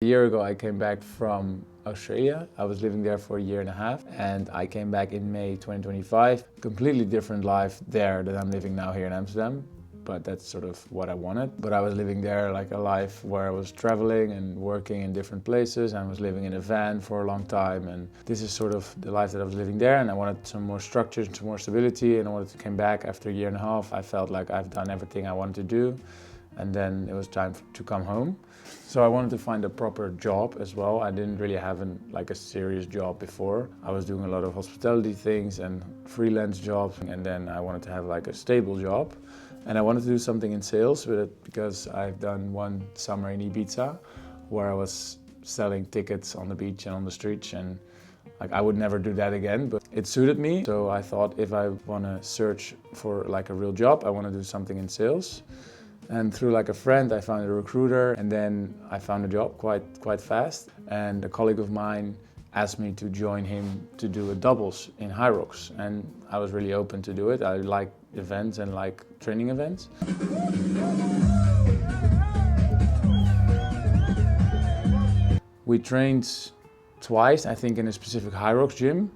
year ago I came back from Australia. I was living there for a year and a half, and I came back in May 2025. Completely different life there than I'm living now here in Amsterdam, but that's sort of what I wanted. But I was living there like a life where I was traveling and working in different places. I was living in a van for a long time, and this is sort of the life that I was living there, and I wanted some more structure, some more stability, and I wanted to come back after a year and a half. I felt like I've done everything I wanted to do, and then it was time to come home. So I wanted to find a proper job as well. I didn't really have a serious job before. I was doing a lot of hospitality things and freelance jobs, and then I wanted to have like a stable job. And I wanted to do something in sales with it because I've done one summer in Ibiza where I was selling tickets on the beach and on the streets, and like I would never do that again, but it suited me. So I thought if I want to search for like a real job, I want to do something in sales. And through like a friend, I found a recruiter, and then I found a job quite fast. And a colleague of mine asked me to join him to do a doubles in HYROX, and I was really open to do it. I like events and like training events. We trained twice, I think, in a specific HYROX gym,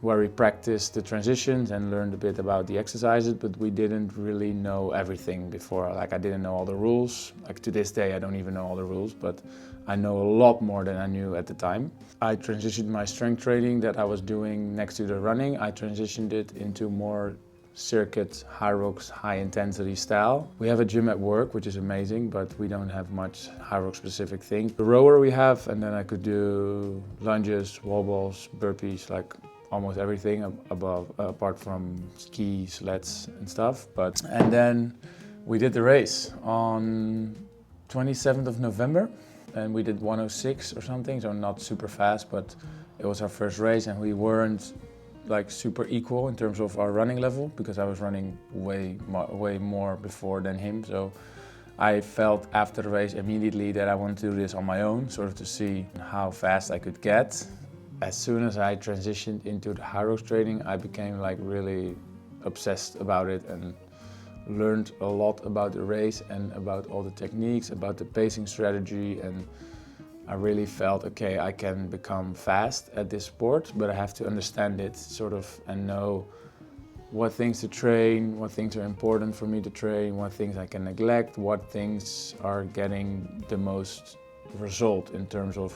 where we practiced the transitions and learned a bit about the exercises, but we didn't really know everything before. Like I didn't know all the rules. Like to this day, I don't even know all the rules, but I know a lot more than I knew at the time. I transitioned my strength training that I was doing next to the running. I transitioned it into more circuit HYROX high intensity style. We have a gym at work, which is amazing, but we don't have much HYROX specific things. The rower we have, and then I could do lunges, wall balls, burpees, like almost everything apart from ski, sleds and stuff. And then we did the race on 27th of November, and we did 106 or something, so not super fast, but it was our first race, and we weren't like super equal in terms of our running level because I was running way more before than him. So I felt after the race immediately that I wanted to do this on my own, sort of to see how fast I could get. As soon as I transitioned into the HYROX training, I became like really obsessed about it and learned a lot about the race and about all the techniques, about the pacing strategy, and I really felt, okay, I can become fast at this sport, but I have to understand it sort of and know what things to train, what things are important for me to train, what things I can neglect, what things are getting the most result in terms of,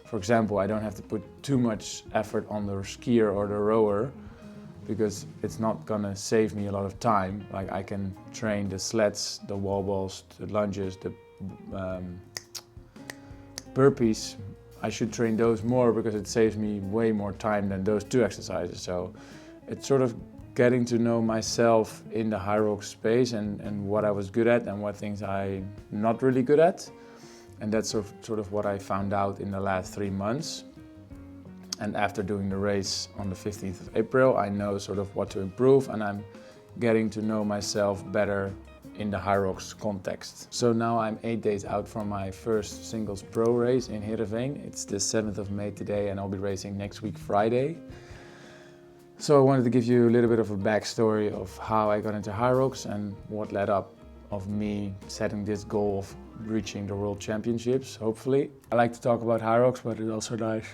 for example, I don't have to put too much effort on the skier or the rower because it's not gonna save me a lot of time. Like I can train the sleds, the wall balls, the lunges, the burpees. I should train those more because it saves me way more time than those two exercises. So it's sort of getting to know myself in the HYROX space and what I was good at and what things I'm not really good at. And that's sort of what I found out in the last 3 months. And after doing the race on the 15th of April, I know sort of what to improve, and I'm getting to know myself better in the HYROX context. So now I'm 8 days out from my first singles pro race in Heerenveen. It's the 7th of May today, and I'll be racing next week Friday. So I wanted to give you a little bit of a backstory of how I got into HYROX and what led up of me setting this goal of reaching the World Championships, hopefully. I like to talk about HYROX, but it's also nice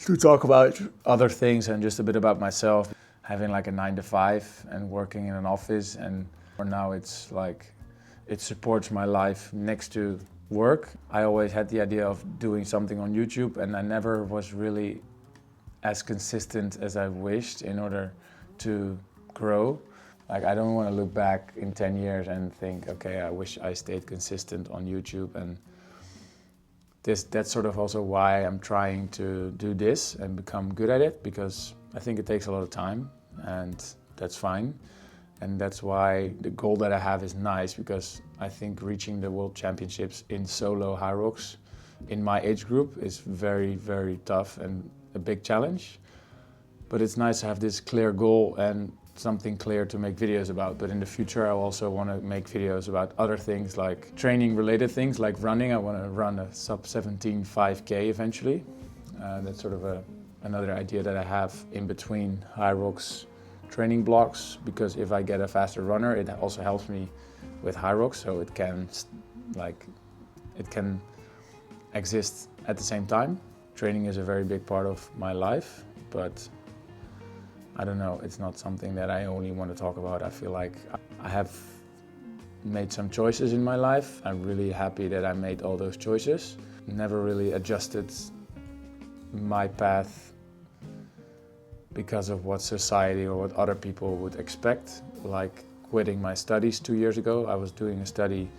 to talk about other things and just a bit about myself. Having like a 9 to 5 and working in an office, and for now it's like, it supports my life next to work. I always had the idea of doing something on YouTube, and I never was really as consistent as I wished in order to grow. Like I don't want to look back in 10 years and think, okay, I wish I stayed consistent on YouTube, and that's sort of also why I'm trying to do this and become good at it, because I think it takes a lot of time, and that's fine. And that's why the goal that I have is nice, because I think reaching the World Championships in solo HYROX in my age group is very, very tough and a big challenge. But it's nice to have this clear goal and something clear to make videos about. But in the future I also want to make videos about other things, like training related things, like running. I want to run a sub 17 5K eventually. That's sort of another idea that I have in between HYROX training blocks, because if I get a faster runner, it also helps me with HYROX, so it can exist at the same time. Training is a very big part of my life, but I don't know, it's not something that I only want to talk about. I feel like I have made some choices in my life. I'm really happy that I made all those choices. Never really adjusted my path because of what society or what other people would expect. Like quitting my studies 2 years ago. I was doing a study,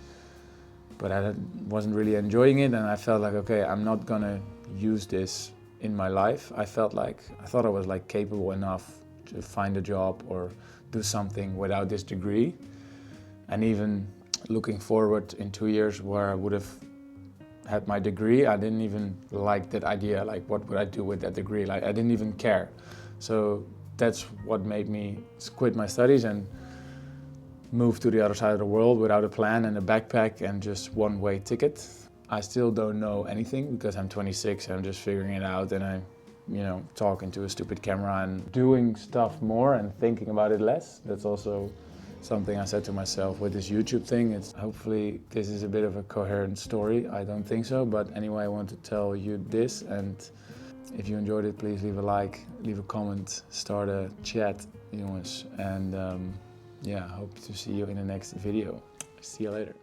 but I wasn't really enjoying it, and I felt like, okay, I'm not gonna use this in my life. I thought I was like capable enough to find a job or do something without this degree. And even looking forward in 2 years where I would have had my degree, I didn't even like that idea, like what would I do with that degree? Like I didn't even care. So that's what made me quit my studies and move to the other side of the world without a plan and a backpack and just one-way ticket. I still don't know anything because I'm 26 and I'm just figuring it out, and I'm, talking to a stupid camera and doing stuff more and thinking about it less. That's also something I said to myself with this YouTube thing. It's hopefully this is a bit of a coherent story. I don't think so, but anyway, I want to tell you this, and if you enjoyed it, please leave a like, leave a comment, start a chat, jongens. And yeah, hope to see you in the next video. See you later.